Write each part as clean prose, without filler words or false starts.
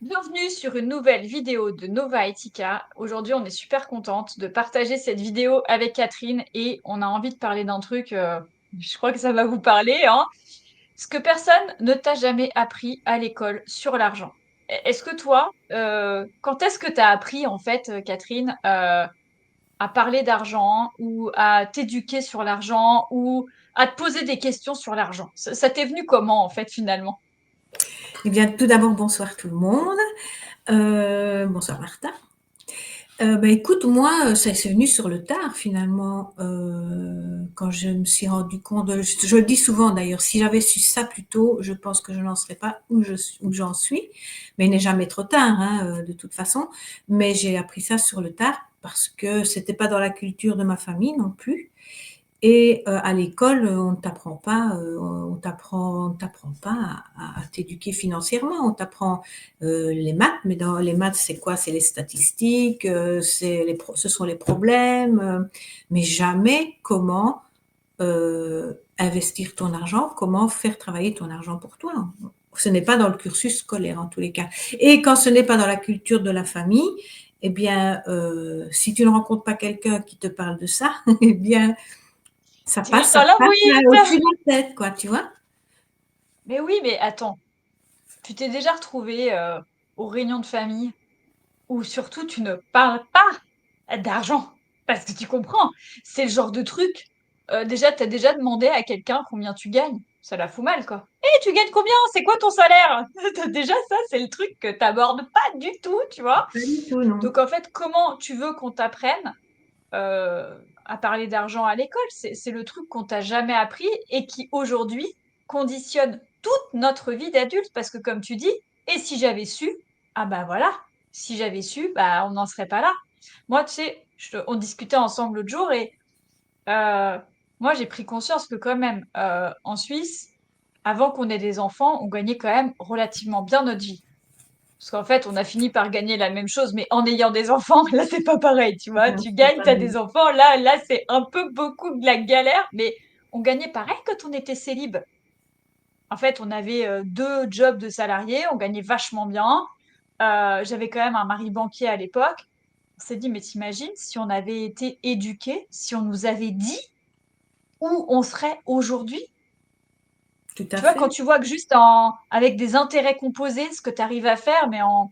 Bienvenue sur une nouvelle vidéo de Nova Etika. Aujourd'hui, on est super contente de partager cette vidéo avec Catherine et on a envie de parler d'un truc, je crois que ça va vous parler, hein. Ce que personne ne t'a jamais appris à l'école sur l'argent. Est-ce que toi, quand est-ce que tu as appris en fait, Catherine, à parler d'argent ou à t'éduquer sur l'argent ou à te poser des questions sur l'argent? Ça t'est venu comment en fait finalement? Eh bien, tout d'abord, bonsoir tout le monde. Bonsoir Martha. Écoute, moi, ça c'est venu sur le tard finalement, quand je me suis rendu compte. Je le dis souvent d'ailleurs, si j'avais su ça plus tôt, je pense que je n'en serais pas où j'en suis. Mais il n'est jamais trop tard, hein, de toute façon. Mais j'ai appris ça sur le tard parce que c'était pas dans la culture de ma famille non plus. Et à l'école, on t'apprend pas à t'éduquer financièrement. On t'apprend les maths, mais dans les maths, c'est quoi? C'est les statistiques, ce sont les problèmes, mais jamais comment investir ton argent, comment faire travailler ton argent pour toi. Ce n'est pas dans le cursus scolaire en tous les cas. Et quand ce n'est pas dans la culture de la famille, eh bien, si tu ne rencontres pas quelqu'un qui te parle de ça, eh bien, Tu vis ça dans la passe bouillie. au-dessus de la tête, quoi, tu vois? Mais oui, mais attends. Tu t'es déjà retrouvé aux réunions de famille où surtout tu ne parles pas d'argent. Parce que tu comprends, c'est le genre de truc. Déjà, t'as déjà demandé à quelqu'un combien tu gagnes. Ça la fout mal, quoi. Eh, tu gagnes combien? C'est quoi ton salaire? Déjà, ça, c'est le truc que t'abordes pas du tout, tu vois. Pas du tout, non. Donc, en fait, comment tu veux qu'on t'apprenne à parler d'argent à l'école? C'est le truc qu'on t'a jamais appris et qui, aujourd'hui, conditionne toute notre vie d'adulte. Parce que, comme tu dis, et si j'avais su, ah bah voilà, si j'avais su, bah on n'en serait pas là. Moi, tu sais, on discutait ensemble l'autre jour et euh, moi, j'ai pris conscience que quand même, en Suisse, avant qu'on ait des enfants, on gagnait quand même relativement bien notre vie. Parce qu'en fait, on a fini par gagner la même chose, mais en ayant des enfants, là, c'est pas pareil, tu vois. Non, Tu c'est pas gagnes, t'as pareil. des enfants, là, c'est un peu beaucoup de la galère, mais on gagnait pareil quand on était célib. En fait, on avait deux jobs de salariés, on gagnait vachement bien. J'avais quand même un mari banquier à l'époque. On s'est dit, mais t'imagines si on avait été éduqués, si on nous avait dit où on serait aujourd'hui? Tout à Tu vois, quand fait. tu vois que juste avec des intérêts composés, ce que tu arrives à faire, mais en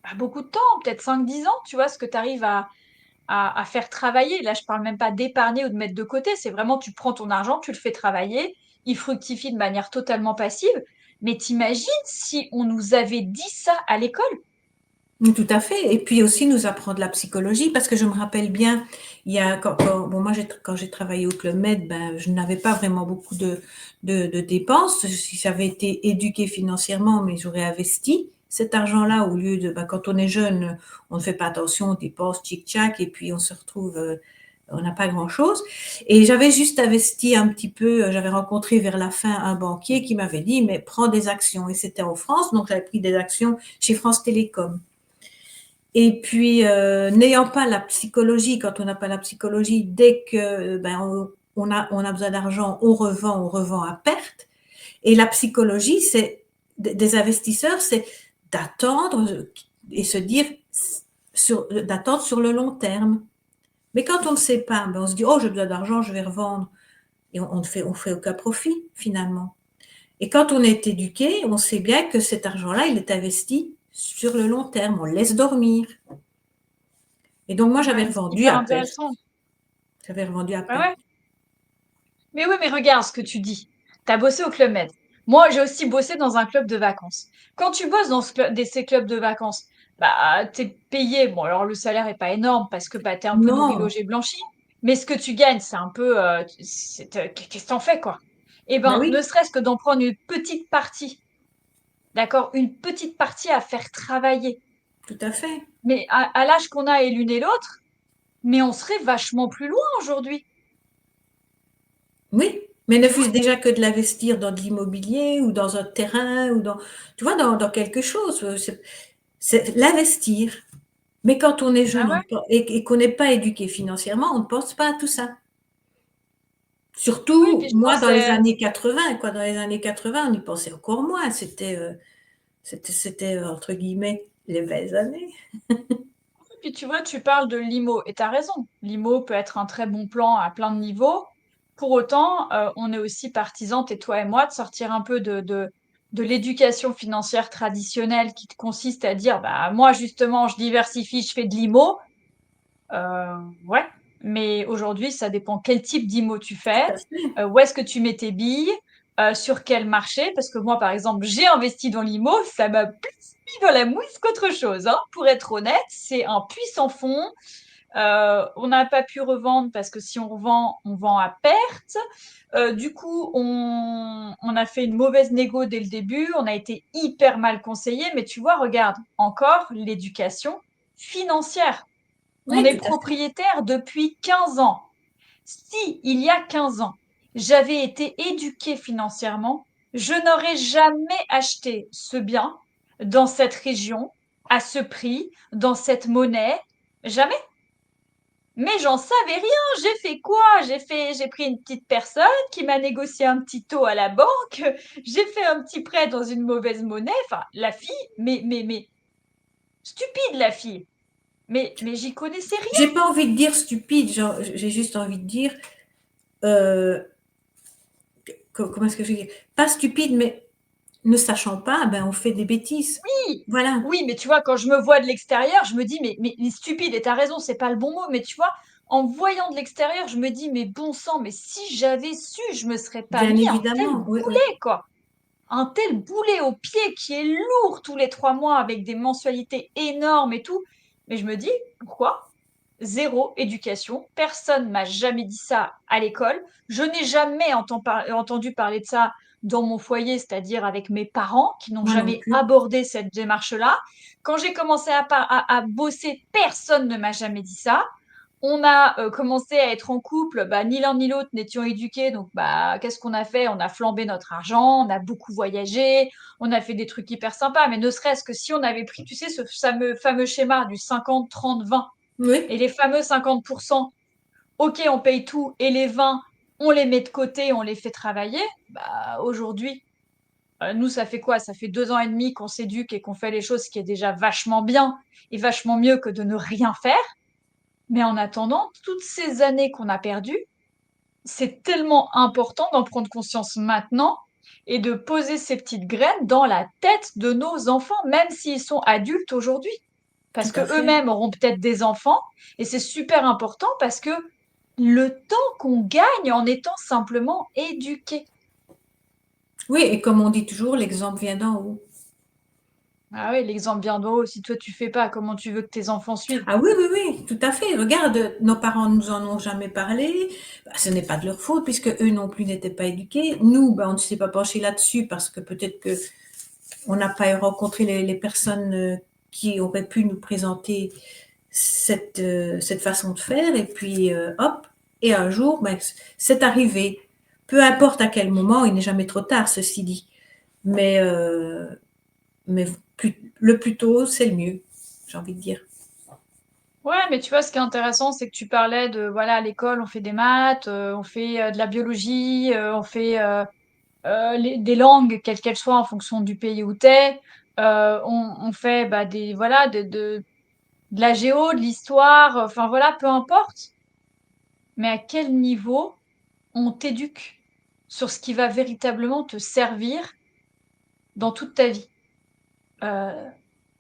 pas beaucoup de temps, peut-être 5, 10 ans, tu vois, ce que tu arrives à faire travailler. Là, je parle même pas d'épargner ou de mettre de côté. C'est vraiment, tu prends ton argent, tu le fais travailler, il fructifie de manière totalement passive. Mais t'imagines si on nous avait dit ça à l'école? Oui, tout à fait. Et puis aussi nous apprendre la psychologie, parce que je me rappelle bien, il y a bon, moi quand j'ai travaillé au Club Med, ben je n'avais pas vraiment beaucoup de dépenses. Si j'avais été éduquée financièrement, mais j'aurais investi cet argent-là au lieu de, ben, quand on est jeune, on ne fait pas attention, on dépense tchic-tchac et puis on se retrouve, on n'a pas grand-chose. Et j'avais juste investi un petit peu. J'avais rencontré vers la fin un banquier qui m'avait dit, mais prends des actions. Et c'était en France, donc j'avais pris des actions chez France Télécom. Et puis, n'ayant pas la psychologie, quand on n'a pas la psychologie, dès que on a besoin d'argent, on revend à perte. Et la psychologie, c'est des investisseurs, c'est d'attendre et se dire d'attendre sur le long terme. Mais quand on ne sait pas, ben on se dit oh j'ai besoin d'argent, je vais revendre et on fait aucun profit finalement. Et quand on est éduqué, on sait bien que cet argent-là, il est investi sur le long terme, on le laisse dormir. Et donc, moi, j'avais Ouais, c'est revendu hyper à perte. intéressant. J'avais revendu à Ouais, perte. ouais. Mais oui, mais regarde ce que tu dis. Tu as bossé au Club Med. Moi, j'ai aussi bossé dans un club de vacances. Quand tu bosses dans ces clubs de vacances, bah, t'es payé. Bon, alors le salaire est pas énorme parce que bah, t'es un peu nourri, Non, logé, blanchi. Mais ce que tu gagnes, c'est un peu, qu'est-ce que t'en fais, quoi? Eh ben ben, ne oui, serait-ce que d'en prendre une petite partie, d'accord? Une petite partie à faire travailler. tout à fait. Mais à l'âge qu'on a et l'une et l'autre, mais on serait vachement plus loin aujourd'hui. Oui, mais ne Tu vois? fût-ce déjà que de l'investir dans de l'immobilier ou dans un terrain ou dans, tu vois, dans quelque chose. C'est l'investir. Mais quand on est Ah jeune ouais? et qu'on n'est pas éduqué financièrement, on ne pense pas à tout ça. Oui, Surtout, puis je moi, pense dans les années 80, quoi, dans les années 80, on y pensait encore moins. C'était, C'était entre guillemets les belles années. Puis tu vois, tu parles de l'IMO, et tu as raison. L'IMO peut être un très bon plan à plein de niveaux. Pour autant, on est aussi partisans, et toi et moi, de sortir un peu de l'éducation financière traditionnelle qui consiste à dire, bah, moi, justement, je diversifie, je fais de l'IMO. Ouais, mais aujourd'hui, ça dépend quel type d'IMO tu Tout fais, à fait. où est-ce que tu mets tes billes, sur quel marché, parce que moi, par exemple, j'ai investi dans l'IMO, ça m'a plus mis dans la mouise qu'autre chose, hein. Pour être honnête, c'est un puissant fond. On n'a pas pu revendre parce que si on revend, on vend à perte. Du coup, on a fait une mauvaise négo dès le début, on a été hyper mal conseillé, mais tu vois, regarde, encore l'éducation financière. On Oui, est tout à fait. propriétaire depuis 15 ans. Si, il y a 15 ans, j'avais été éduquée financièrement, je n'aurais jamais acheté ce bien dans cette région, à ce prix, dans cette monnaie. Jamais. Mais j'en savais rien. J'ai fait quoi? J'ai pris une petite personne qui m'a négocié un petit taux à la banque. J'ai fait un petit prêt dans une mauvaise monnaie. Enfin, la fille, mais, stupide, la fille. Mais j'y connaissais rien. J'ai pas envie de dire stupide, genre, j'ai juste envie de dire, euh, comment est-ce que je vais dire, pas stupide, mais ne sachant pas, ben on fait des bêtises. Oui, Voilà. oui, mais tu vois, quand je me vois de l'extérieur, je me dis, mais stupide, et t'as raison, c'est pas le bon mot, mais tu vois, en me voyant de l'extérieur, je me dis, mais bon sang, mais si j'avais su, je me serais pas Bien mis un tel évidemment, oui, oui. boulet, quoi. Un tel boulet au pied qui est lourd tous les 3 mois avec des mensualités énormes et tout. Mais je me dis, pourquoi? Zéro éducation. Personne m'a jamais dit ça à l'école. Je n'ai jamais entendu parler de ça dans mon foyer, c'est-à-dire avec mes parents qui n'ont Moi non jamais plus. abordé cette démarche-là. Quand j'ai commencé à bosser, personne ne m'a jamais dit ça. On a commencé à être en couple, bah, ni l'un ni l'autre n'étions éduqués, donc bah, qu'est-ce qu'on a fait? On a flambé notre argent, on a beaucoup voyagé, on a fait des trucs hyper sympas, mais ne serait-ce que si on avait pris, tu sais, ce fameux schéma du 50, 30, 20, Oui, et les fameux 50%, ok, on paye tout, et les 20, on les met de côté, on les fait travailler, bah, aujourd'hui, nous, ça fait quoi? Ça fait 2 ans et demi qu'on s'éduque et qu'on fait les choses, ce qui est déjà vachement bien et vachement mieux que de ne rien faire. Mais en attendant, toutes ces années qu'on a perdues, c'est tellement important d'en prendre conscience maintenant et de poser ces petites graines dans la tête de nos enfants, même s'ils sont adultes aujourd'hui. tout Parce que à fait. eux-mêmes auront peut-être des enfants et c'est super important parce que le temps qu'on gagne en étant simplement éduqué. Oui, et comme on dit toujours, l'exemple vient d'en haut. Ah oui, l'exemple bien d'en haut. Si toi tu fais pas, comment tu veux que tes enfants suivent? Ah oui, oui, oui, tout à fait. Regarde, nos parents nous en ont jamais parlé. Bah, ce n'est pas de leur faute puisque eux non plus n'étaient pas éduqués. Nous, bah, on ne s'est pas penché là-dessus parce que peut-être que on n'a pas rencontré les personnes qui auraient pu nous présenter cette façon de faire. Et puis, hop, et un jour, ben, c'est arrivé. Peu importe à quel moment, il n'est jamais trop tard, ceci dit. Mais, mais le plus tôt, c'est le mieux, j'ai envie de dire. Ouais, mais tu vois, ce qui est intéressant, c'est que tu parlais de, voilà, à l'école, on fait des maths, on fait de la biologie, on fait des langues, quelles qu'elles soient, en fonction du pays où t'es. On fait bah, voilà, de la géo, de l'histoire, enfin voilà, peu importe. Mais à quel niveau on t'éduque sur ce qui va véritablement te servir dans toute ta vie? Euh,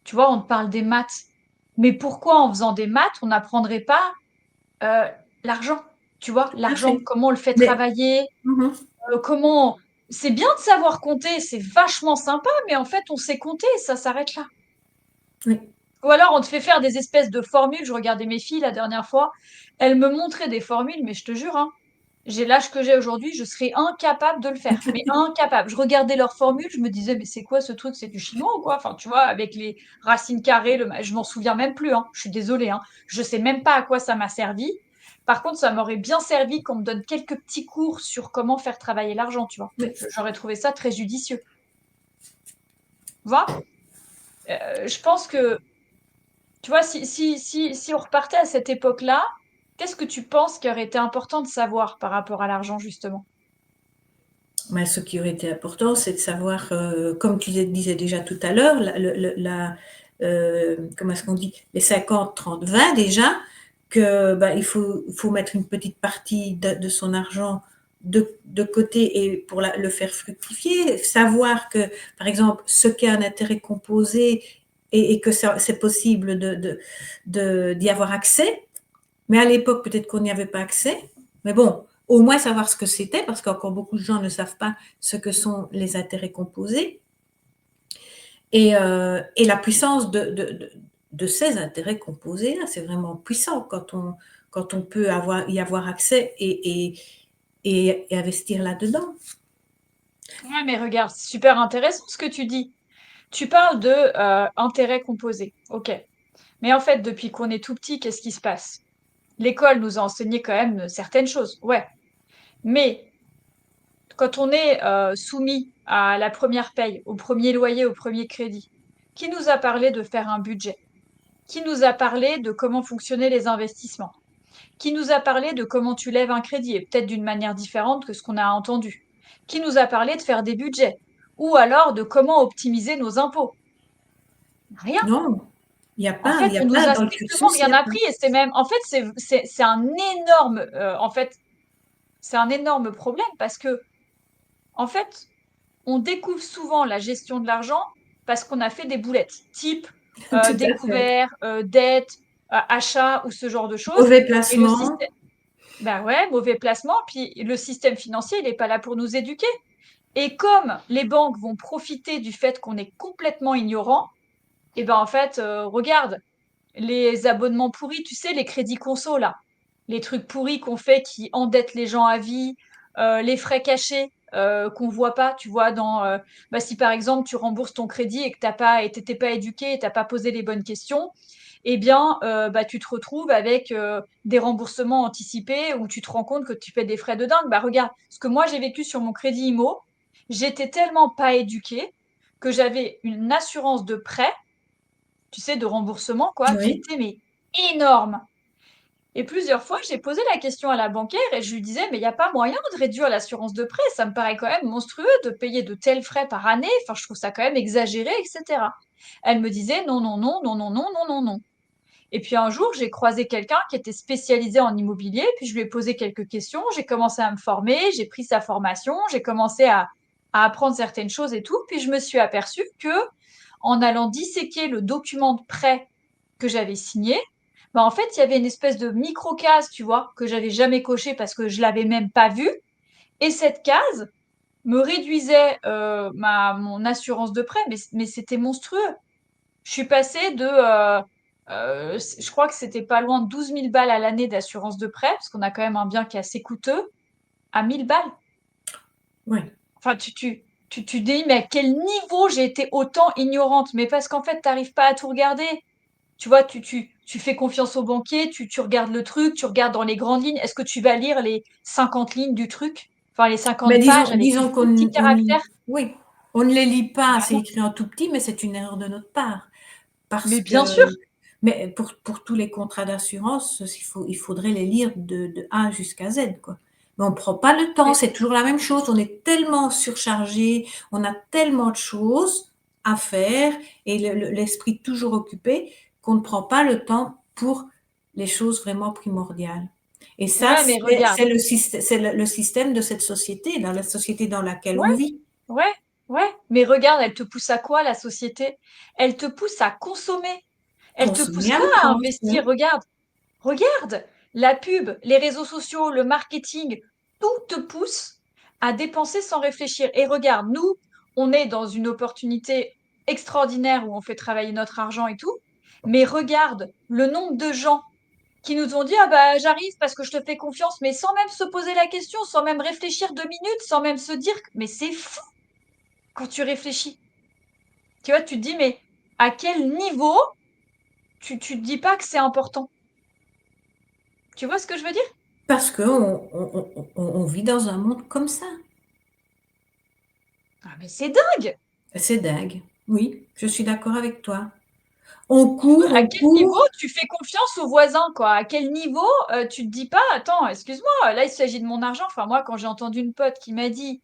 Tu vois, on te parle des maths. Mais pourquoi en faisant des maths, on n'apprendrait pas euh, l'argent? Tu vois, Tout à l'argent, fait. comment on le fait Mais, travailler, mhm, comment... C'est bien de savoir compter, c'est vachement sympa, mais en fait, on sait compter et ça s'arrête là. oui. Ou alors, on te fait faire des espèces de formules. Je regardais mes filles la dernière fois, elles me montraient des formules, mais je te jure, hein, j'ai l'âge que j'ai aujourd'hui, je serais incapable de le faire. Mais incapable. Je regardais leurs formules, je me disais, mais c'est quoi ce truc? C'est du chinois ou quoi? Enfin, tu vois, avec les racines carrées, je m'en souviens même plus, hein. Je suis désolée, hein. Je sais même pas à quoi ça m'a servi. Par contre, ça m'aurait bien servi qu'on me donne quelques petits cours sur comment faire travailler l'argent, tu vois. Oui. J'aurais trouvé ça très judicieux. Tu vois? Je pense que, tu vois, si on repartait à cette époque-là, qu'est-ce que tu penses qui aurait été important de savoir par rapport à l'argent, justement? Mais ce qui aurait été important, c'est de savoir, comme tu disais déjà tout à l'heure, comment est-ce qu'on dit, les 50-30-20 déjà, que bah, il faut mettre une petite partie de son argent de côté et pour le faire fructifier, savoir que, par exemple, ce qu'est un intérêt composé et que c'est possible d'y avoir accès, mais à l'époque, peut-être qu'on n'y avait pas accès. Mais bon, au moins savoir ce que c'était, parce qu'encore beaucoup de gens ne savent pas ce que sont les intérêts composés. Et la puissance de ces intérêts composés, là, c'est vraiment puissant quand on peut y avoir accès et investir là-dedans. Ouais, mais regarde, c'est super intéressant ce que tu dis. Tu parles de intérêts composés. Ok. Mais en fait, depuis qu'on est tout petit, qu'est-ce qui se passe? L'école nous a enseigné quand même certaines choses. Ouais. Mais quand on est soumis à la première paye, au premier loyer, au premier crédit, qui nous a parlé de faire un budget? Qui nous a parlé de comment fonctionnaient les investissements? Qui nous a parlé de comment tu lèves un crédit, et peut-être d'une manière différente que ce qu'on a entendu? Qui nous a parlé de faire des budgets? Ou alors de comment optimiser nos impôts? Rien. Non, En il fait, y a on nous pas a dans le strictement cursus, il rien y a pas. appris et c'est même, en fait, c'est un énorme, en fait, c'est un énorme problème parce que, en fait, on découvre souvent la gestion de l'argent parce qu'on a fait des boulettes, type Tout à fait. découvert, dette, achat ou ce genre de choses. Mauvais Et le placement. système, bah ouais, mauvais placement. Puis le système financier, il n'est pas là pour nous éduquer. Et comme les banques vont profiter du fait qu'on est complètement ignorant, et ben en fait, regarde, les abonnements pourris, tu sais, les crédits conso, là, les trucs pourris qu'on fait qui endettent les gens à vie, les frais cachés qu'on voit pas, tu vois, bah, si par exemple tu rembourses ton crédit et que t'étais pas éduqué et t'as pas posé les bonnes questions, eh bien, bah, tu te retrouves avec des remboursements anticipés où tu te rends compte que tu fais des frais de dingue. Bah, regarde, ce que moi j'ai vécu sur mon crédit IMO, j'étais tellement pas éduquée que j'avais une assurance de prêt, tu sais, de remboursement, quoi, qui Oui. était mais énorme. Et plusieurs fois, j'ai posé la question à la banquière et je lui disais, mais il n'y a pas moyen de réduire l'assurance de prêt, ça me paraît quand même monstrueux de payer de tels frais par année, enfin, je trouve ça quand même exagéré, etc. Elle me disait, non, non, non, non, non, non, non, non, non. Et puis un jour, j'ai croisé quelqu'un qui était spécialisé en immobilier, puis je lui ai posé quelques questions, j'ai commencé à me former, j'ai pris sa formation, j'ai commencé à apprendre certaines choses et tout, puis je me suis aperçue que en allant disséquer le document de prêt que j'avais signé, bah en fait, il y avait une espèce de micro-case, tu vois, que j'avais jamais coché parce que je l'avais même pas vue. Et cette case me réduisait mon assurance de prêt, mais c'était monstrueux. Je suis passée je crois que c'était pas loin de 12 000 balles à l'année d'assurance de prêt, parce qu'on a quand même un bien qui est assez coûteux, à 1000 balles. Oui. Enfin, tu dis, mais à quel niveau j'ai été autant ignorante? Mais parce qu'en fait, tu n'arrives pas à tout regarder. Tu vois, tu fais confiance au banquier, tu regardes le truc, tu regardes dans les grandes lignes. Est-ce que tu vas lire les 50 lignes du truc? Enfin, les Mais 50 pages disons, avec les disons tout petits caractères? oui, on ne les lit pas, Bah c'est non. écrit en tout petit, mais c'est une erreur de notre part. Parce Mais que, bien sûr. mais pour tous les contrats d'assurance, il faudrait les lire de A jusqu'à Z, quoi. Mais on ne prend pas le temps, Mais, c'est toujours la même chose. On est tellement surchargé, on a tellement de choses à faire et l'esprit toujours occupé qu'on ne prend pas le temps pour les choses vraiment primordiales. Et ça, ouais, mais regarde. c'est le système de cette société, dans la société dans laquelle Ouais, on vit. ouais, ouais. Mais regarde, elle te pousse à quoi, la société? Elle te pousse à consommer. Elle te pousse Consommer à pas à outrance, investir. oui. Regarde, regarde. La pub, les réseaux sociaux, le marketing, tout te pousse à dépenser sans réfléchir. Et regarde, nous, on est dans une opportunité extraordinaire où on fait travailler notre argent et tout. Mais regarde le nombre de gens qui nous ont dit, ah bah j'arrive parce que je te fais confiance, mais sans même se poser la question, sans même réfléchir 2 minutes, sans même se dire, mais c'est fou quand tu réfléchis. Tu vois, tu te dis, mais à quel niveau tu te dis pas que c'est important? Tu vois ce que je veux dire? Parce qu'on vit dans un monde comme ça. Ah, mais c'est dingue! C'est dingue. Oui, je suis d'accord avec toi. Enfin, à On quel niveau court. tu fais confiance aux voisins, quoi? À quel niveau tu te dis pas, attends, excuse-moi, là il s'agit de mon argent. Enfin, moi, quand j'ai entendu une pote qui m'a dit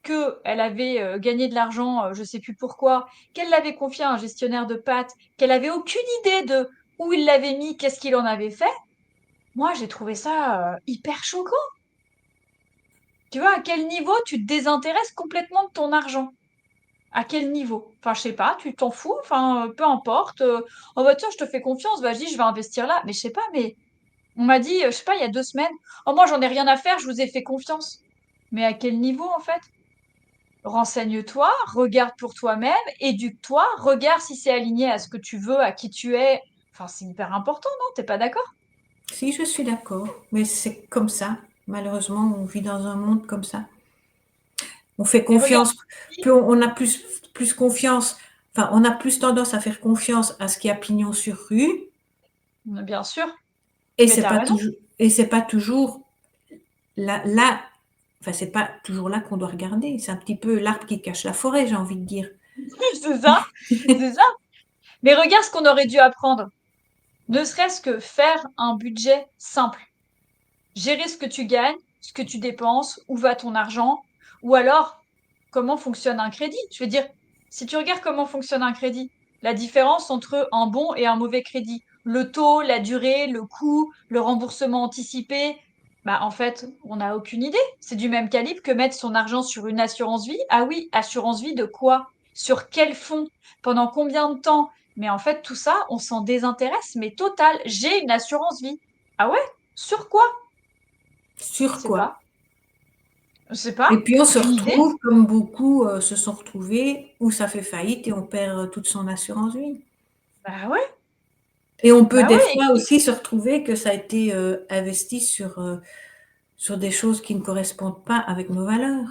qu'elle avait gagné de l'argent, je sais plus pourquoi, qu'elle l'avait confié à un gestionnaire de pâtes, qu'elle avait aucune idée de où il l'avait mis, qu'est-ce qu'il en avait fait. Moi, j'ai trouvé ça hyper choquant. Tu vois, à quel niveau tu te désintéresses complètement de ton argent? À quel niveau? Enfin, je sais pas, tu t'en fous, enfin, peu importe. Oh bah tiens, je te fais confiance, vas-y, je vais investir là. Mais je sais pas, mais on m'a dit, je sais pas, il y a 2 semaines, oh moi j'en ai rien à faire, je vous ai fait confiance. Mais à quel niveau en fait? Renseigne-toi, regarde pour toi-même, éduque-toi, regarde si c'est aligné à ce que tu veux, à qui tu es. Enfin, c'est hyper important, non? T'es pas d'accord? Si, je suis d'accord, mais c'est comme ça. Malheureusement, on vit dans un monde comme ça. On fait Mais regarde, confiance, plus on a plus confiance, enfin, on a plus tendance à faire confiance à ce qui a pignon sur rue, bien sûr, et mais c'est t'as pas raison. toujours, et c'est pas toujours là, enfin, c'est pas toujours là qu'on doit regarder. C'est un petit peu l'arbre qui cache la forêt, j'ai envie de dire. C'est ça, c'est ça. Mais regarde ce qu'on aurait dû apprendre. Ne serait-ce que faire un budget simple. Gérer ce que tu gagnes, ce que tu dépenses, où va ton argent, ou alors comment fonctionne un crédit. Je veux dire, si tu regardes comment fonctionne un crédit, la différence entre un bon et un mauvais crédit, le taux, la durée, le coût, le remboursement anticipé, bah en fait, on n'a aucune idée. C'est du même calibre que mettre son argent sur une assurance vie. Ah oui, assurance vie de quoi? Sur quel fonds? Pendant combien de temps? Mais en fait, tout ça, on s'en désintéresse, mais total. J'ai une assurance vie. Ah ouais? Sur quoi? Je Sur sais quoi? pas. Je sais pas. Et puis on se Aucune idée. retrouve, comme beaucoup se sont retrouvés, où ça fait faillite et on perd toute son assurance vie. Bah ouais, Et on peut bah des ouais, fois aussi se retrouver que ça a été investi sur des choses qui ne correspondent pas avec nos valeurs.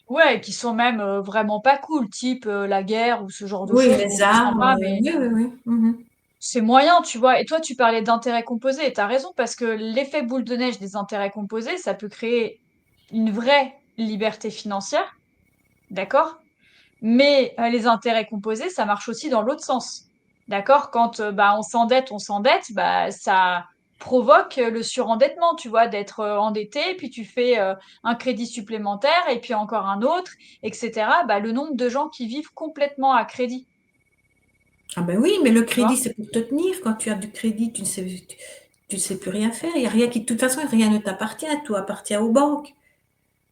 ouais, qui sont même vraiment pas cool, type la guerre ou ce genre de Oui, choses. Bon, les c'est armes, sympa, mais oui, oui, oui. Mhm. c'est moyen, tu vois. Et toi, tu parlais d'intérêts composés, et t'as raison, parce que l'effet boule de neige des intérêts composés, ça peut créer une vraie liberté financière, d'accord? Mais les intérêts composés, ça marche aussi dans l'autre sens. D'accord? Quand bah, on s'endette, bah, ça provoque le surendettement, tu vois, d'être endetté, puis tu fais un crédit supplémentaire, et puis encore un autre, etc. Bah, le nombre de gens qui vivent complètement à crédit, Ah ben oui, mais le tu crédit, vois? c'est pour te tenir. Quand tu as du crédit, tu ne sais plus rien faire. Il y a rien qui, de toute façon, rien ne t'appartient. Tout appartient aux banques.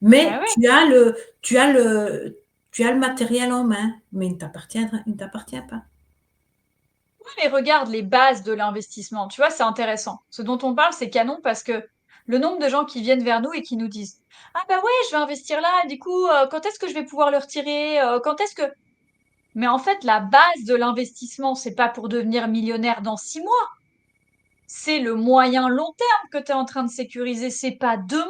Bah Mais ouais. tu as tu as le matériel en main, mais il ne t'appartient pas. Oui, mais regarde les bases de l'investissement, tu vois, c'est intéressant. Ce dont on parle, c'est canon parce que le nombre de gens qui viennent vers nous et qui nous disent, ah bah ouais, je vais investir là, du coup, quand est-ce que je vais pouvoir le retirer? Quand est-ce que... Mais en fait, la base de l'investissement, c'est pas pour devenir millionnaire dans 6 mois. C'est le moyen long terme que tu es en train de sécuriser, c'est pas demain.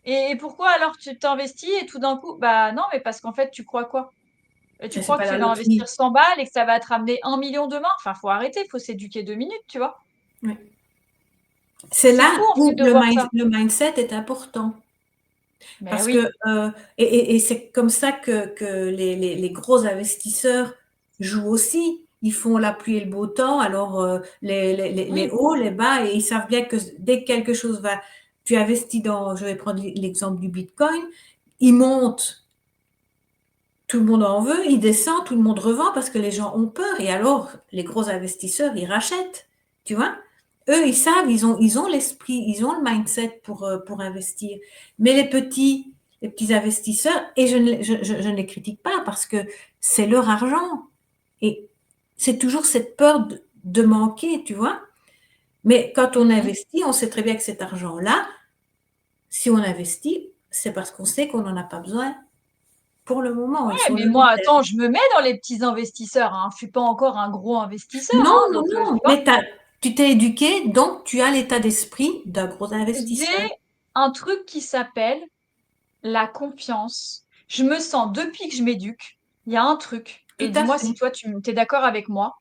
Et pourquoi alors tu t'investis et tout d'un coup, bah non, mais parce qu'en fait, tu crois quoi? Et tu Mais c'est crois pas que tu la vas investir loterie. 100 balles et que ça va te ramener 1 million demain? Enfin, faut arrêter, faut s'éduquer 2 minutes, tu vois. Ouais. C'est C'est fou là en fait où de voir ça. le mindset est important. Mais Parce que, oui, et c'est comme ça que les gros investisseurs jouent aussi. Ils font la pluie et le beau temps, alors les oui, hauts, les bas, et ils savent bien que dès que quelque chose va, tu investis dans, je vais prendre l'exemple du Bitcoin, il monte, tout le monde en veut, il descend, tout le monde revend parce que les gens ont peur, et alors les gros investisseurs, ils rachètent, tu vois. Eux, ils savent, ils ont l'esprit, ils ont le mindset pour investir. Mais les petits investisseurs, et je ne les critique pas parce que c'est leur argent. Et c'est toujours cette peur de manquer, tu vois. Mais quand on mhm. investit, on sait très bien que cet argent-là, si on investit, c'est parce qu'on sait qu'on n'en a pas besoin pour le moment et Ouais, sur mais le long moi, terme. attends, je me mets dans les petits investisseurs, hein. Je suis pas encore un gros investisseur, Non, hein, non, donc tu non, vois. mais tu t'es éduqué, donc tu as l'état d'esprit d'un gros investisseur. J'ai un truc qui s'appelle la confiance. Je me sens, depuis que je m'éduque, il y a un truc, et Tout à dis-moi si fait. toi tu es d'accord avec moi,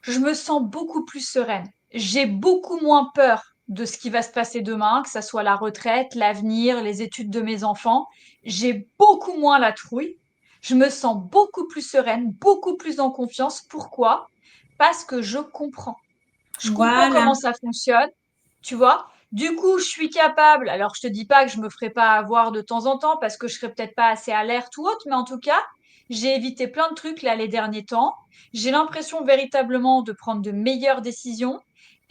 je me sens beaucoup plus sereine. J'ai beaucoup moins peur de ce qui va se passer demain, que ça soit la retraite, l'avenir, les études de mes enfants. J'ai beaucoup moins la trouille. Je me sens beaucoup plus sereine, beaucoup plus en confiance. Pourquoi? Parce que je comprends. Je comprends Voilà. comment ça fonctionne, tu vois. Du coup, je suis capable, alors je te dis pas que je me ferai pas avoir de temps en temps parce que je serai peut-être pas assez alerte ou autre, mais en tout cas, j'ai évité plein de trucs là les derniers temps. J'ai l'impression véritablement de prendre de meilleures décisions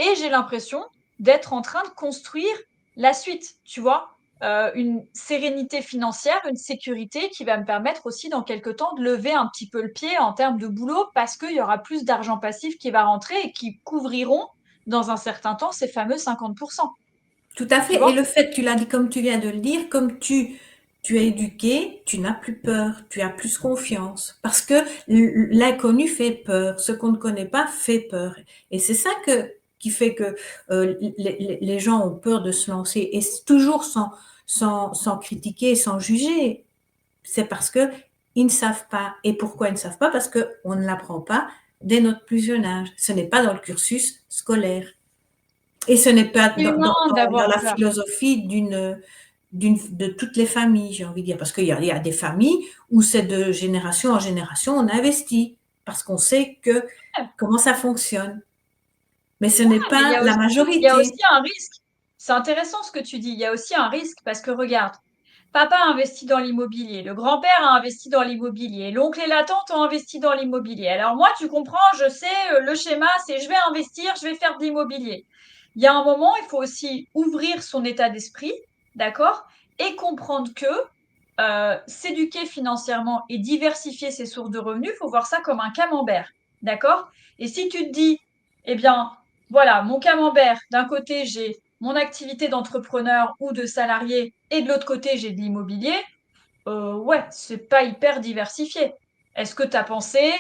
et j'ai l'impression d'être en train de construire la suite, tu vois. Une sérénité financière, une sécurité qui va me permettre aussi dans quelques temps de lever un petit peu le pied en termes de boulot parce qu'il y aura plus d'argent passif qui va rentrer et qui couvriront dans un certain temps ces fameux 50%. Tout à Tu fait. Et vois? le fait, tu l'as dit comme tu viens de le dire, comme tu es éduqué, tu n'as plus peur, tu as plus confiance. Parce que l'inconnu fait peur. Ce qu'on ne connaît pas fait peur. Et c'est ça qui fait que les gens ont peur de se lancer. Et c'est toujours sans critiquer, sans juger. C'est parce que ils ne savent pas. Et pourquoi ils ne savent pas? Parce qu'on ne l'apprend pas dès notre plus jeune âge. Ce n'est pas dans le cursus scolaire. Et ce n'est pas Humain dans d'avoir la peur. philosophie de toutes les familles, j'ai envie de dire. Parce qu'il y a des familles où c'est de génération en génération, on investit. Parce qu'on sait comment ça fonctionne. Mais ce n'est Mais pas la il y a aussi majorité. un risque. C'est intéressant ce que tu dis. Il y a aussi un risque parce que regarde, papa a investi dans l'immobilier, le grand-père a investi dans l'immobilier, l'oncle et la tante ont investi dans l'immobilier. Alors moi, tu comprends, je sais, le schéma, c'est je vais investir, je vais faire de l'immobilier. Il y a un moment, il faut aussi ouvrir son état d'esprit, d'accord? Et comprendre que s'éduquer financièrement et diversifier ses sources de revenus, il faut voir ça comme un camembert, d'accord? Et si tu te dis, eh bien, voilà, mon camembert, d'un côté, j'ai mon activité d'entrepreneur ou de salarié, et de l'autre côté, j'ai de l'immobilier, ouais, c'est pas hyper diversifié. Est-ce que tu as pensé,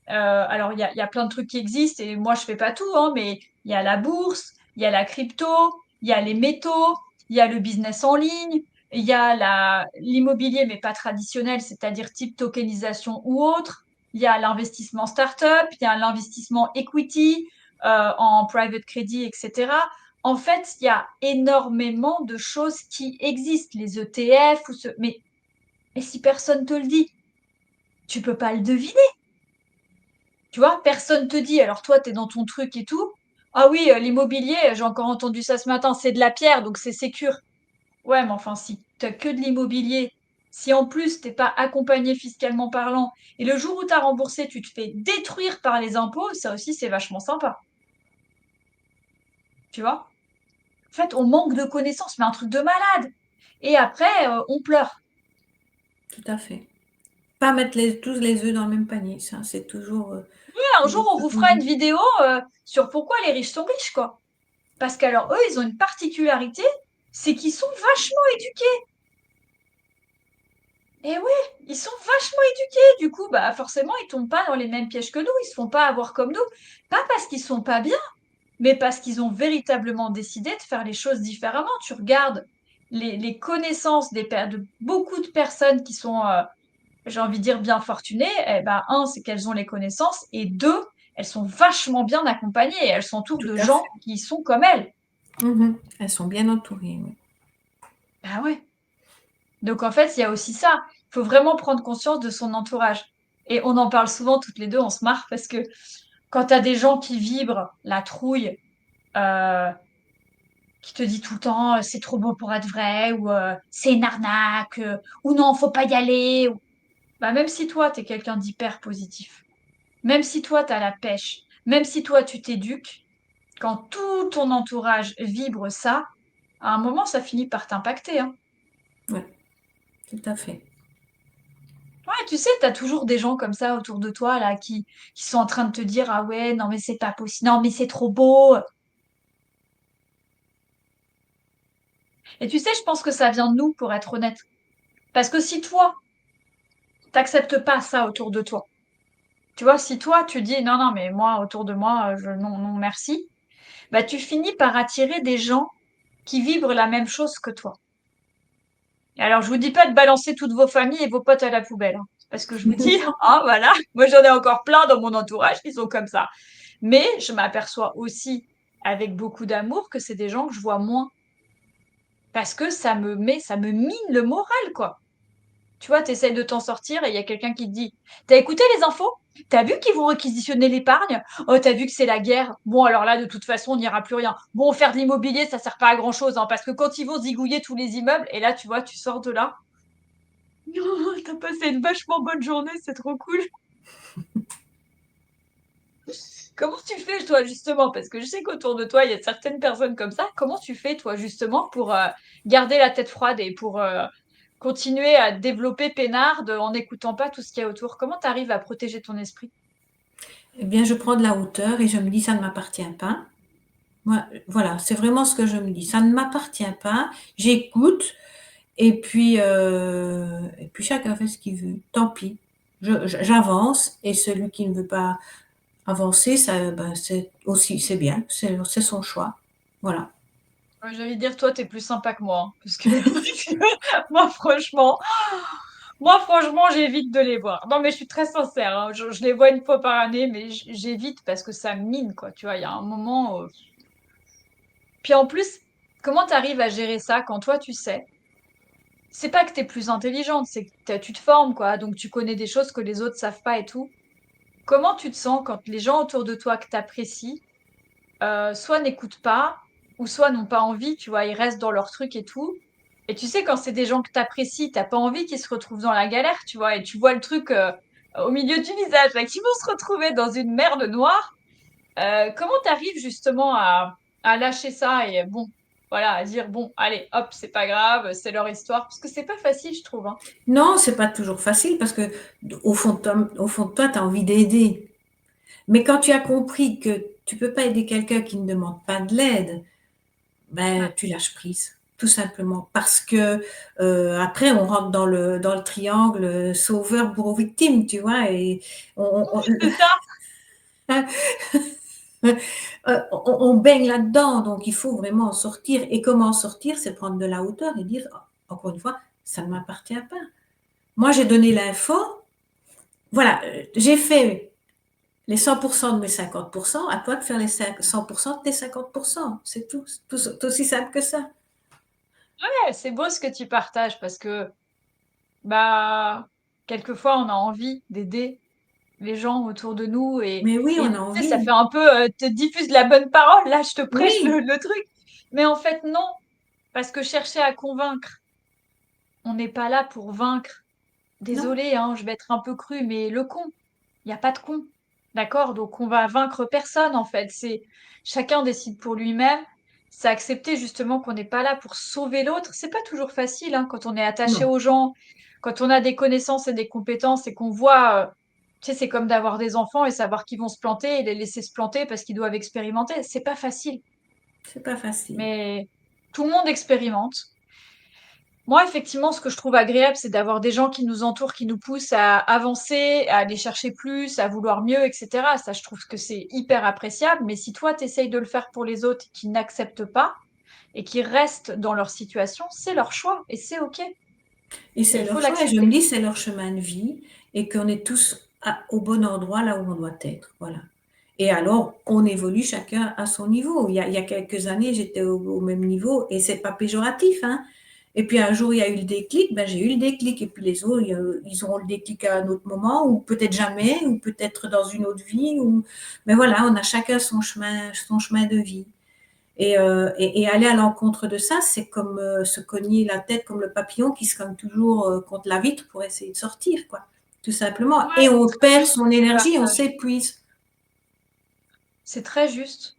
alors il y a plein de trucs qui existent, et moi je fais pas tout, hein, mais il y a la bourse, il y a la crypto, il y a les métaux, il y a le business en ligne, il y a l'immobilier, mais pas traditionnel, c'est-à-dire type tokenisation ou autre, il y a l'investissement startup, il y a l'investissement equity, en private credit, etc. En fait, il y a énormément de choses qui existent, les ETF, mais si personne te le dit, tu peux pas le deviner. Tu vois, personne te dit. Alors toi, tu es dans ton truc et tout. Ah oui, l'immobilier, j'ai encore entendu ça ce matin, c'est de la pierre, donc c'est sécure. Ouais, mais enfin, si tu que de l'immobilier, si en plus t'es pas accompagné fiscalement parlant, et le jour où tu as remboursé, tu te fais détruire par les impôts, ça aussi, c'est vachement sympa. Tu vois? En fait, on manque de connaissances, mais un truc de malade. Et après, on pleure. Tout à fait. Pas mettre tous les œufs dans le même panier. Ça, c'est Un jour, toujours on ce vous qu'on fera une dit. vidéo sur pourquoi les riches sont riches, quoi. Parce qu'alors, eux, ils ont une particularité, c'est qu'ils sont vachement éduqués. Et oui, ils sont vachement éduqués. Du coup, bah forcément, ils tombent pas dans les mêmes pièges que nous. Ils se font pas avoir comme nous. Pas parce qu'ils sont pas bien, mais parce qu'ils ont véritablement décidé de faire les choses différemment. Tu regardes les connaissances de beaucoup de personnes qui sont, j'ai envie de dire, bien fortunées. Eh ben, un, c'est qu'elles ont les connaissances. Et deux, elles sont vachement bien accompagnées. Et elles s'entourent Tout de à gens fait. qui sont comme elles. Mhm. Elles sont bien entourées. Oui. Ben ouais. Donc en fait, il y a aussi ça. Il faut vraiment prendre conscience de son entourage. Et on en parle souvent toutes les deux, on se marre parce que quand tu as des gens qui vibrent la trouille, euh, qui te dit tout le temps c'est trop beau pour être vrai, ou c'est une arnaque, ou non, faut pas y aller. Bah, même si toi, tu es quelqu'un d'hyper positif, même si toi, tu as la pêche, même si toi, tu t'éduques, quand tout ton entourage vibre ça, à un moment, ça finit par t'impacter, hein. Ouais, tout à fait. Ouais, tu sais, t'as toujours des gens comme ça autour de toi là qui sont en train de te dire ah ouais, non mais c'est pas possible, non mais c'est trop beau. Et tu sais, je pense que ça vient de nous, pour être honnête. Parce que si toi, t'acceptes pas ça autour de toi, tu vois, si toi tu dis non, non, mais moi autour de moi, non, non, merci, bah tu finis par attirer des gens qui vibrent la même chose que toi. Et alors, je vous dis pas de balancer toutes vos familles et vos potes à la poubelle, hein. C'est pas ce que je vous dis, hein, voilà. Moi, j'en ai encore plein dans mon entourage qui sont comme ça. Mais je m'aperçois aussi, avec beaucoup d'amour, que c'est des gens que je vois moins. Parce que ça me mine le moral, quoi. Tu vois, tu essayes de t'en sortir et il y a quelqu'un qui te dit, t'as écouté les infos? T'as vu qu'ils vont réquisitionner l'épargne? Oh, t'as vu que c'est la guerre? Bon, alors là, de toute façon, on n'ira plus rien. Bon, faire de l'immobilier, ça sert pas à grand-chose, hein, parce que quand ils vont zigouiller tous les immeubles, et là, tu vois, tu sors de là. Oh, t'as passé une vachement bonne journée, c'est trop cool. Comment tu fais, toi, justement? Parce que je sais qu'autour de toi, il y a certaines personnes comme ça. Comment tu fais, toi, justement, pour garder la tête froide et pour continuer à développer peinarde en n'écoutant pas tout ce qu'il y a autour? Comment tu arrives à protéger ton esprit? Eh bien, je prends de la hauteur et je me dis: «Ça ne m'appartient pas». Moi, voilà, c'est vraiment ce que je me dis: «Ça ne m'appartient pas». J'écoute et puis chacun fait ce qu'il veut. Tant pis. J'avance et celui qui ne veut pas avancer, ça, ben, c'est aussi c'est bien, c'est son choix. Voilà. J'ai envie de dire, toi, t'es plus sympa que moi, hein, parce que, parce que moi, franchement, j'évite de les voir. Non, mais je suis très sincère, hein. Je les vois une fois par année, mais j'évite parce que ça me mine, quoi. Tu vois, il y a un moment. Puis en plus, comment tu arrives à gérer ça quand toi, tu sais? C'est pas que t'es plus intelligente, c'est que tu te formes, quoi. Donc tu connais des choses que les autres savent pas et tout. Comment tu te sens quand les gens autour de toi que t'apprécies, soit n'écoutent pas, ou soit n'ont pas envie, tu vois, ils restent dans leur truc et tout. Et tu sais, quand c'est des gens que t'apprécies, t'as pas envie qu'ils se retrouvent dans la galère, tu vois, et tu vois le truc au milieu du visage, là, qu'ils vont se retrouver dans une merde noire. Comment t'arrives justement à lâcher ça et bon, voilà, à dire, bon, allez, hop, c'est pas grave, c'est leur histoire, parce que c'est pas facile, je trouve, hein. Non, c'est pas toujours facile parce que au fond de toi, tu as envie d'aider. Mais quand tu as compris que tu peux pas aider quelqu'un qui ne demande pas de l'aide, ben, Ouais. tu lâches prise, tout simplement. Parce que après, on rentre dans le triangle sauveur, bourreau, victime, tu vois, et on, C'est ça. on baigne là-dedans, donc il faut vraiment en sortir. Et comment en sortir? C'est prendre de la hauteur et dire, encore une fois, ça ne m'appartient pas. Moi, j'ai donné l'info, voilà, j'ai fait les 100% de mes 50%, à toi de faire les 100% de tes 50%. C'est tout. C'est aussi simple que ça. Ouais, c'est beau ce que tu partages parce que, bah, quelquefois, on a envie d'aider les gens autour de nous Mais oui, et on tu a sais, ça fait envie. un peu, te diffuse de la bonne parole, là, je te prêche Oui, le truc. Mais en fait, non, parce que chercher à convaincre, on n'est pas là pour vaincre. non, Désolée, hein, je vais être un peu crue, mais le con, il n'y a pas de con. D'accord? Donc on va vaincre personne en fait. C'est chacun décide pour lui-même. C'est accepter justement qu'on n'est pas là pour sauver l'autre. C'est pas toujours facile hein, quand on est attaché non, aux gens, quand on a des connaissances et des compétences et qu'on voit, tu sais, c'est comme d'avoir des enfants et savoir qu'ils vont se planter et les laisser se planter parce qu'ils doivent expérimenter. C'est pas facile, c'est pas facile. mais tout le monde expérimente. Moi, effectivement, ce que je trouve agréable, c'est d'avoir des gens qui nous entourent, qui nous poussent à avancer, à aller chercher plus, à vouloir mieux, etc. Ça, je trouve que c'est hyper appréciable. Mais si toi, tu essayes de le faire pour les autres qui n'acceptent pas et qui restent dans leur situation, c'est leur choix et c'est OK. Et Et il c'est faut leur choix, et je me l'accepter. dis, c'est leur chemin de vie, et qu'on est tous au bon endroit, là où on doit être. Voilà. Et alors, on évolue chacun à son niveau. Il y a quelques années, j'étais au même niveau, et c'est pas péjoratif, hein. Et puis un jour, il y a eu le déclic, ben, j'ai eu le déclic, et puis les autres, ils auront le déclic à un autre moment, ou peut-être jamais, ou peut-être dans une autre vie, mais voilà, on a chacun son chemin de vie. Et aller à l'encontre de ça, c'est comme se cogner la tête comme le papillon qui se cogne toujours contre la vitre pour essayer de sortir, quoi, tout simplement. Ouais, Et c'est on très perd juste ce son que tu énergie, on partages. s'épuise. C'est très juste.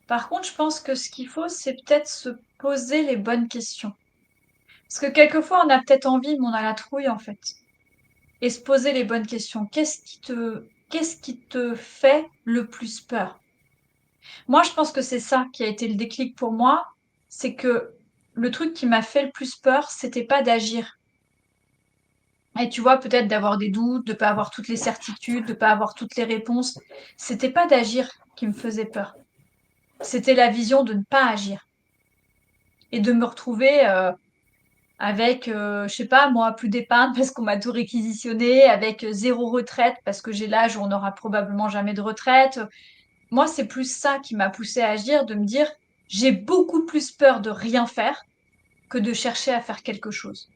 Par contre, je pense que ce qu'il faut, c'est peut-être se poser les bonnes questions. Parce que quelquefois, on a peut-être envie, mais on a la trouille, en fait. Et se poser les bonnes questions. Qu'est-ce qui te fait le plus peur? Moi, je pense que c'est ça qui a été le déclic pour moi. C'est que le truc qui m'a fait le plus peur, c'était pas d'agir. Et tu vois, peut-être d'avoir des doutes, de pas avoir toutes les certitudes, de pas avoir toutes les réponses. C'était pas d'agir qui me faisait peur. C'était la vision de ne pas agir. Et de me retrouver, avec, je sais pas moi, plus d'épargne parce qu'on m'a tout réquisitionné, avec zéro retraite parce que j'ai l'âge où on n'aura probablement jamais de retraite. Moi, c'est plus ça qui m'a poussée à agir, de me dire, j'ai beaucoup plus peur de rien faire que de chercher à faire quelque chose.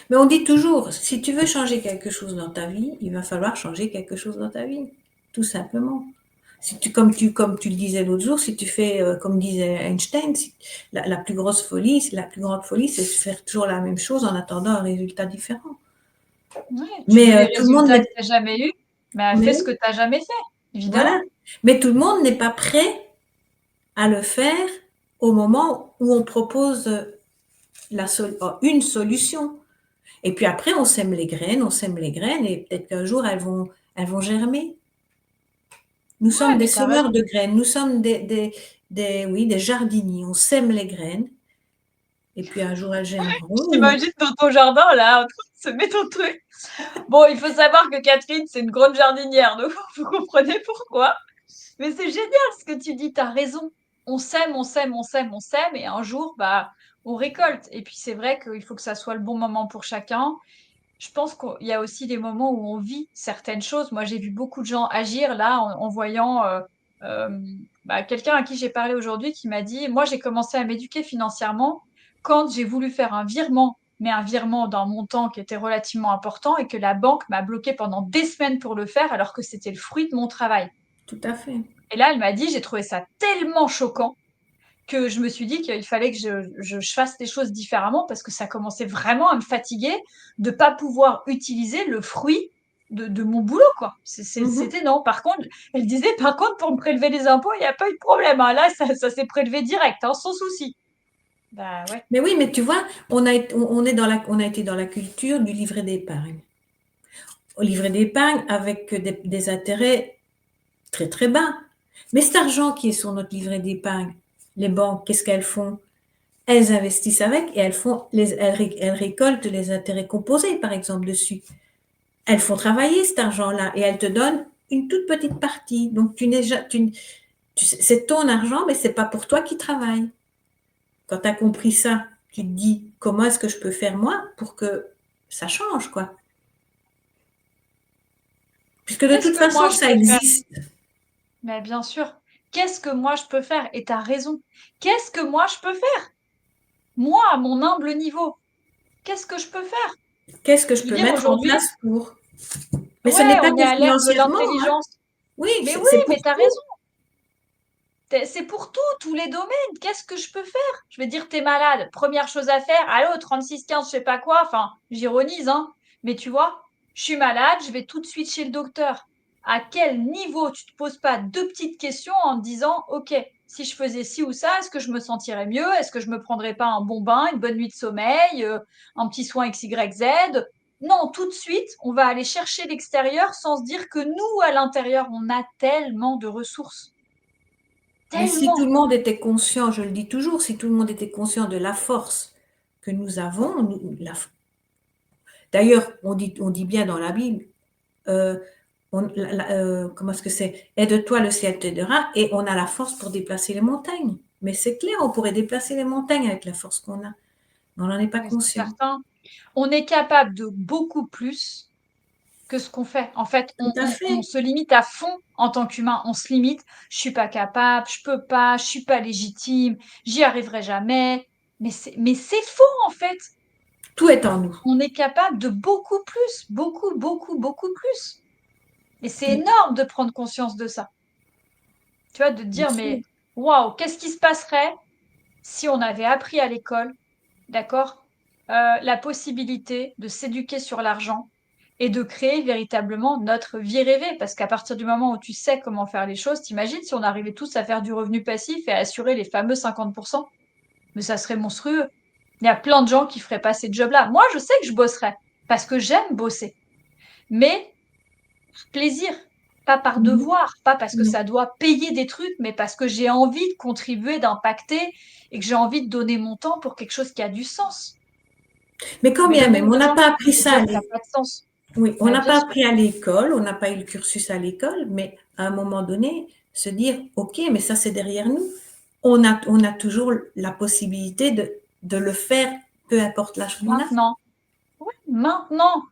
Mais on dit toujours, si tu veux changer quelque chose dans ta vie, il va falloir changer quelque chose dans ta vie, tout simplement. Si tu, comme tu le disais l'autre jour, si tu fais, comme disait Einstein, la plus grosse folie, la plus grande folie, c'est de faire toujours la même chose en attendant un résultat différent. Ouais, tu veux Mais les tout le monde résultats que n'est, tu n'as jamais eus, mais mais fais ce oui, que tu n'as jamais fait, voilà. évidemment. Mais tout le monde n'est pas prêt à le faire au moment où on propose une solution. Et puis après, on sème les graines, et peut-être qu'un jour, elles vont germer. Nous Ouais, sommes des mais tu as semeurs raison. de graines, nous sommes oui, des jardiniers. On sème les graines, et puis un jour, elles Je germeront. t'imagine dans ton jardin, là, en train de semer ton truc. Bon, il faut savoir que Catherine, c'est une grande jardinière, donc vous comprenez pourquoi. Mais c'est génial ce que tu dis, tu as raison. On sème, on sème, on sème, on sème, et un jour, bah, on récolte. Et puis c'est vrai qu'il faut que ça soit le bon moment pour chacun. Je pense qu'il y a aussi des moments où on vit certaines choses. Moi, j'ai vu beaucoup de gens agir là en voyant euh, quelqu'un à qui j'ai parlé aujourd'hui qui m'a dit, moi, j'ai commencé à m'éduquer financièrement quand j'ai voulu faire un virement, mais un virement d'un montant qui était relativement important et que la banque m'a bloqué pendant des semaines pour le faire alors que c'était le fruit de mon travail. Tout à fait. Et là, elle m'a dit, j'ai trouvé ça tellement choquant que je me suis dit qu'il fallait que je fasse les choses différemment parce que ça commençait vraiment à me fatiguer de pas pouvoir utiliser le fruit de mon boulot, quoi. Mhm. C'était non. Par contre, elle disait, par contre, pour me prélever les impôts, il n'y a pas eu de problème, hein. Là, ça s'est prélevé direct, hein, sans souci. Bah ouais. Mais oui, mais tu vois, on a été dans la culture du livret d'épargne. Au livret d'épargne avec des intérêts très très bas. Mais cet argent qui est sur notre livret d'épargne, les banques, qu'est-ce qu'elles font? Elles investissent avec et elles récoltent les intérêts composés, par exemple, dessus. Elles font travailler cet argent-là et elles te donnent une toute petite partie. Donc, c'est ton argent, mais c'est pas pour toi qui travaille. Quand tu as compris ça, tu te dis, comment est-ce que je peux faire moi pour que ça change, quoi? Puisque de Qu'est-ce toute que moi façon, je ça peux faire? existe. Mais bien sûr. Qu'est-ce que moi je peux faire? Et t'as raison. Qu'est-ce que moi je peux faire? Moi, à mon humble niveau, qu'est-ce que je peux faire? Qu'est-ce que je Je veux peux dire, mettre en aujourd'hui, place pour... Mais ce ouais, n'est pas on est que à l'ère de financièrement, hein. l'intelligence. Oui, Mais oui, c'est pour mais t'as raison. tout. C'est pour tout, tous les domaines. Qu'est-ce que je peux faire? Je vais dire, t'es malade. Première chose à faire, allô, 36 15, je sais pas quoi. Enfin, j'ironise, hein. Mais tu vois, je suis malade, je vais tout de suite chez le docteur. À quel niveau tu te poses pas deux petites questions en te disant, OK, si je faisais ci ou ça, est-ce que je me sentirais mieux? Est-ce que je me prendrais pas un bon bain, une bonne nuit de sommeil, un petit soin XYZ? Non, tout de suite, on va aller chercher l'extérieur sans se dire que nous, à l'intérieur, on a tellement de ressources. Mais si tout Tellement. le monde était conscient, je le dis toujours, si tout le monde était conscient de la force que nous avons, d'ailleurs, on dit bien dans la Bible, euh, comment est-ce que c'est? Aide-toi, le ciel t'aidera, et on a la force pour déplacer les montagnes. Mais c'est clair, on pourrait déplacer les montagnes avec la force qu'on a. Mais on n'en est pas Mais c'est conscient. certain. On est capable de beaucoup plus que ce qu'on fait. En fait, Tout à on fait. se limite à fond en tant qu'humain. On se limite. Je suis pas capable, je peux pas, je suis pas légitime, j'y arriverai jamais. Mais c'est faux, en fait. Tout est en nous. On est capable de beaucoup plus, beaucoup, beaucoup, beaucoup plus. Et c'est Tout, énorme de prendre conscience de ça. Tu vois, de te bien dire, sûr. mais waouh, qu'est-ce qui se passerait si on avait appris à l'école, d'accord, la possibilité de s'éduquer sur l'argent et de créer véritablement notre vie rêvée. Parce qu'à partir du moment où tu sais comment faire les choses, t'imagines si on arrivait tous à faire du revenu passif et à assurer les fameux 50%? Mais ça serait monstrueux. Il y a plein de gens qui feraient pas ces jobs-là. Moi, je sais que je bosserais parce que j'aime bosser. Mais plaisir, pas par Mhm. devoir, pas parce que Non. ça doit payer des trucs, mais parce que j'ai envie de contribuer, d'impacter et que j'ai envie de donner mon temps pour quelque chose qui a du sens. Mais quand Mais bien le même, nombre on de n'a gens pas qui font appris des ça jobs qui n'ont pas de sens. oui, on Mais n'a bien pas sûr. appris à l'école, on n'a pas eu le cursus à l'école, mais à un moment donné, se dire, OK, mais ça c'est derrière nous. On a toujours la possibilité de le faire, peu importe l'âge qu'on a. Maintenant. Oui, maintenant.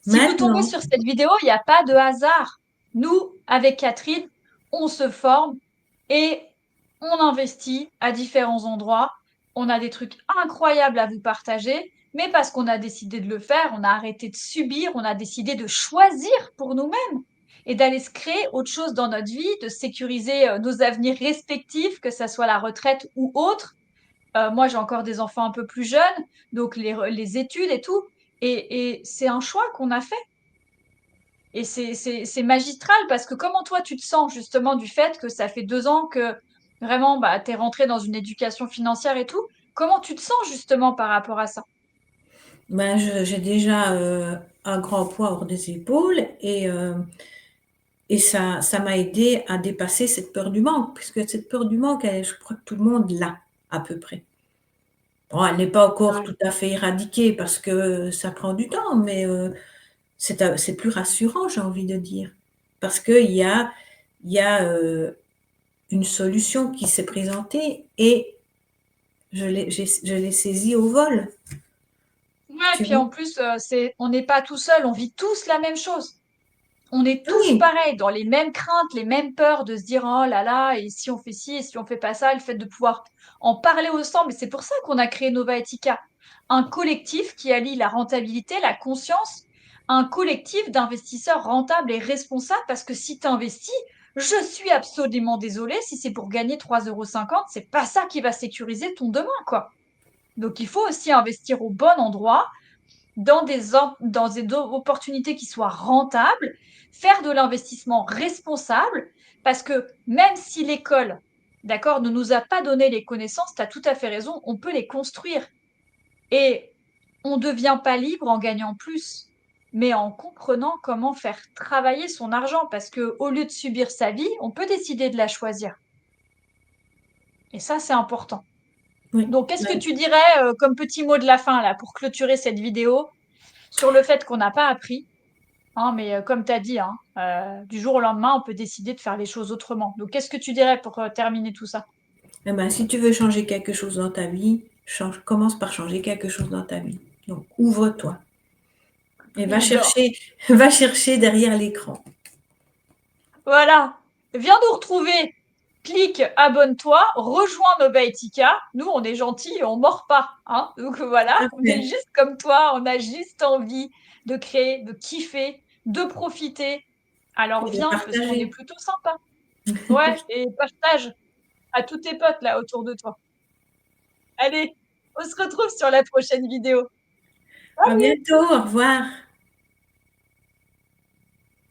Si vous tombez Maintenant. sur cette vidéo, il n'y a pas de hasard. Nous, avec Catherine, on se forme et on investit à différents endroits. On a des trucs incroyables à vous partager. mais parce qu'on a décidé de le faire, on a arrêté de subir, on a décidé de choisir pour nous-mêmes et d'aller se créer autre chose dans notre vie, de sécuriser nos avenirs respectifs, que ça soit la retraite ou autre. Moi, j'ai encore des enfants un peu plus jeunes, donc les études et tout. Et c'est un choix qu'on a fait. Et c'est magistral parce que comment toi, tu te sens justement du fait que ça fait 2 ans que vraiment, bah, tu es rentré dans une éducation financière et tout. Comment tu te sens justement par rapport à ça? Ben, j'ai déjà un grand poids hors des épaules et ça m'a aidé à dépasser cette peur du manque, puisque cette peur du manque, je crois que tout le monde l'a à peu près. Bon, elle n'est pas encore Ouais. tout à fait éradiquée parce que ça prend du temps, mais c'est plus rassurant, j'ai envie de dire, parce qu'il y a une solution qui s'est présentée et je l'ai saisie au vol, Ouais, tu puis vois? en plus, on n'est pas tout seul, on vit tous la même chose. On est tous Oui, pareils, dans les mêmes craintes, les mêmes peurs de se dire oh là là, et si on fait ci, et si on fait pas ça, le fait de pouvoir en parler ensemble. Et c'est pour ça qu'on a créé Nova Etica, un collectif qui allie la rentabilité, la conscience, un collectif d'investisseurs rentables et responsables. Parce que si tu investis, je suis absolument désolée, si c'est pour gagner 3,50 €, c'est pas ça qui va sécuriser ton demain, quoi. Donc il faut aussi investir au bon endroit dans des opportunités qui soient rentables, faire de l'investissement responsable, parce que même si l'école, d'accord, ne nous a pas donné les connaissances, tu as tout à fait raison, on peut les construire. Et on ne devient pas libre en gagnant plus, mais en comprenant comment faire travailler son argent, parce que au lieu de subir sa vie, on peut décider de la choisir. Et ça, c'est important. oui, Donc, qu'est-ce que ouais. tu dirais comme petit mot de la fin là pour clôturer cette vidéo sur le fait qu'on n'a pas appris? Hein, mais comme tu as dit, hein, du jour au lendemain, on peut décider de faire les choses autrement. Donc, qu'est-ce que tu dirais pour terminer tout ça? Eh ben, si tu veux changer quelque chose dans ta vie, commence par changer quelque chose dans ta vie. Donc, ouvre-toi et va J'adore. chercher, va chercher derrière l'écran. Voilà. Viens nous retrouver. Clique, abonne-toi, rejoins Nobaetica. Nous, on est gentils, on mord pas. Hein. Donc voilà, Tout à on est fait. juste comme toi, on a juste envie de créer, de kiffer, de profiter. Alors Et de viens, parce qu'on est partager. plutôt sympa. Ouais, et partage à tous tes potes là autour de toi. Allez, on se retrouve sur la prochaine vidéo. À Salut! bientôt, au revoir.